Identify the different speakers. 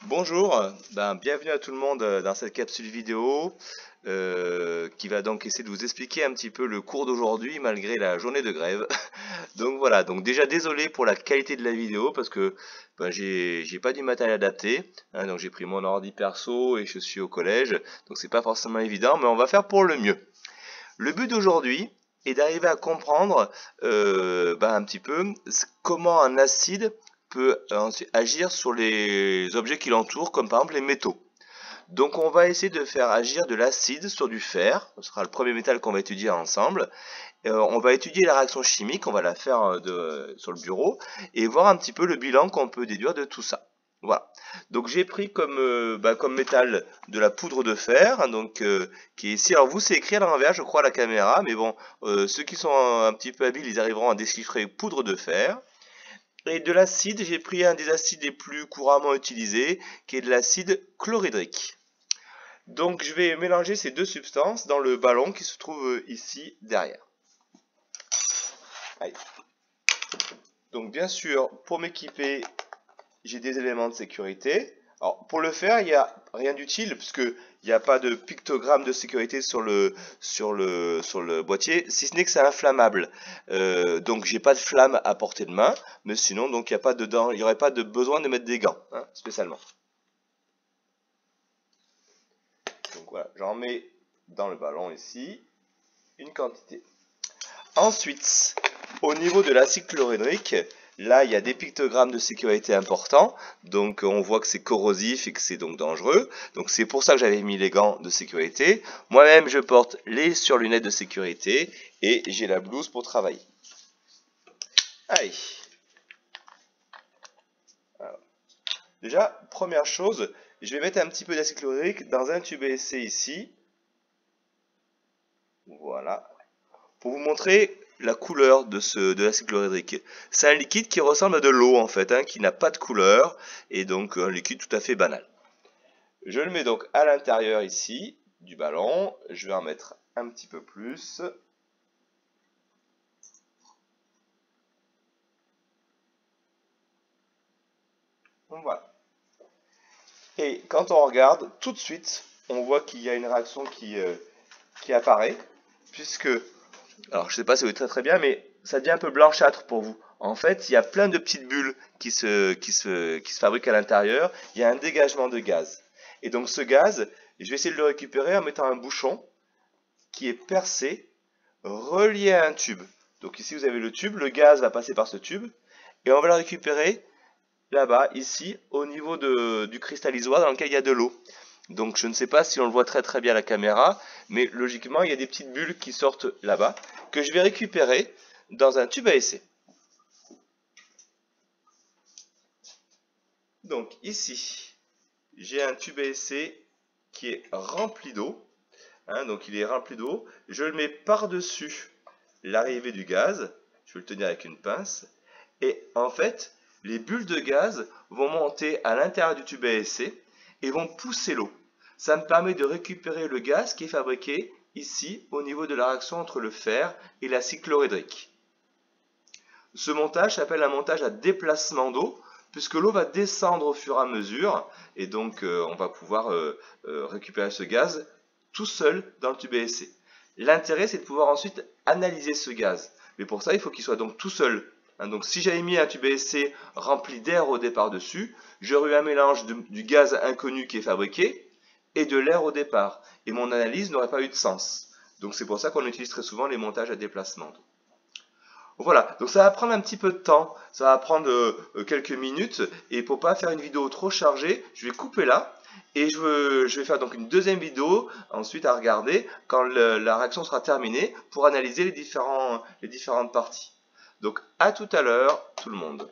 Speaker 1: Bonjour, bienvenue à tout le monde dans cette capsule vidéo qui va donc essayer de vous expliquer un petit peu le cours d'aujourd'hui malgré la journée de grève. Donc voilà, donc déjà désolé pour la qualité de la vidéo parce que j'ai pas du matériel adapté, hein, donc j'ai pris mon ordi perso et je suis au collège, donc c'est pas forcément évident, mais on va faire pour le mieux. Le but d'aujourd'hui est d'arriver à comprendre un petit peu comment un acide peut ensuite agir sur les objets qui l'entourent, comme par exemple les métaux. Donc on va essayer de faire agir de l'acide sur du fer, ce sera le premier métal qu'on va étudier ensemble. On va étudier la réaction chimique, on va la faire sur le bureau, et voir un petit peu le bilan qu'on peut déduire de tout ça. Voilà. Donc j'ai pris comme métal de la poudre de fer, hein, qui est ici. Alors vous c'est écrit à l'envers, je crois, à la caméra, mais bon, ceux qui sont un petit peu habiles, ils arriveront à déchiffrer poudre de fer. Et de l'acide, j'ai pris un des acides les plus couramment utilisés, qui est de l'acide chlorhydrique. Donc je vais mélanger ces deux substances dans le ballon qui se trouve ici derrière. Allez. Donc bien sûr, pour m'équiper, j'ai des éléments de sécurité. Alors pour le faire, il n'y a rien d'utile puisque il n'y a pas de pictogramme de sécurité sur le boîtier, si ce n'est que c'est inflammable. Donc j'ai pas de flamme à portée de main, mais sinon donc il n'y aurait pas de besoin de mettre des gants, hein, spécialement. Donc voilà, j'en mets dans le ballon ici une quantité. Ensuite, au niveau de l'acide chlorhydrique, là il y a des pictogrammes de sécurité importants, donc on voit que c'est corrosif et que c'est donc dangereux, donc c'est pour ça que j'avais mis les gants de sécurité. Moi-même je porte les surlunettes de sécurité et j'ai la blouse pour travailler. Allez. Alors. Déjà, première chose, je vais mettre un petit peu d'acide chlorhydrique dans un tube à essai ici. Voilà. Pour vous montrer la couleur de l'acide chlorhydrique. C'est un liquide qui ressemble à de l'eau en fait, hein, qui n'a pas de couleur, et donc un liquide tout à fait banal. Je le mets donc à l'intérieur ici du ballon, je vais en mettre un petit peu plus. Voilà. Et quand on regarde, tout de suite, on voit qu'il y a une réaction qui apparaît, puisque, alors je ne sais pas si vous voyez très bien, mais ça devient un peu blanchâtre pour vous. En fait, il y a plein de petites bulles qui se fabriquent à l'intérieur. Il y a un dégagement de gaz. Et donc ce gaz, je vais essayer de le récupérer en mettant un bouchon qui est percé, relié à un tube. Donc ici vous avez le tube, le gaz va passer par ce tube, et on va le récupérer là-bas, ici, au niveau du cristallisoire dans lequel il y a de l'eau. Donc je ne sais pas si on le voit très bien à la caméra, mais logiquement il y a des petites bulles qui sortent là-bas, que je vais récupérer dans un tube à essai. Donc ici, j'ai un tube à essai qui est rempli d'eau. Hein, donc il est rempli d'eau. Je le mets par-dessus l'arrivée du gaz. Je vais le tenir avec une pince. Et en fait, les bulles de gaz vont monter à l'intérieur du tube à essai et vont pousser l'eau. Ça me permet de récupérer le gaz qui est fabriqué ici au niveau de la réaction entre le fer et l'acide chlorhydrique. Ce montage s'appelle un montage à déplacement d'eau puisque l'eau va descendre au fur et à mesure et donc on va pouvoir récupérer ce gaz tout seul dans le tube à essai. L'intérêt c'est de pouvoir ensuite analyser ce gaz, mais pour ça il faut qu'il soit donc tout seul. Donc si j'avais mis un tube à essai rempli d'air au départ dessus, j'aurais eu un mélange du gaz inconnu qui est fabriqué et de l'air au départ, et mon analyse n'aurait pas eu de sens. Donc c'est pour ça qu'on utilise très souvent les montages à déplacement. Voilà, donc ça va prendre un petit peu de temps, ça va prendre quelques minutes, et pour pas faire une vidéo trop chargée, je vais couper là, et je vais faire donc une deuxième vidéo ensuite à regarder quand la réaction sera terminée pour analyser les différentes parties. Donc à tout à l'heure tout le monde.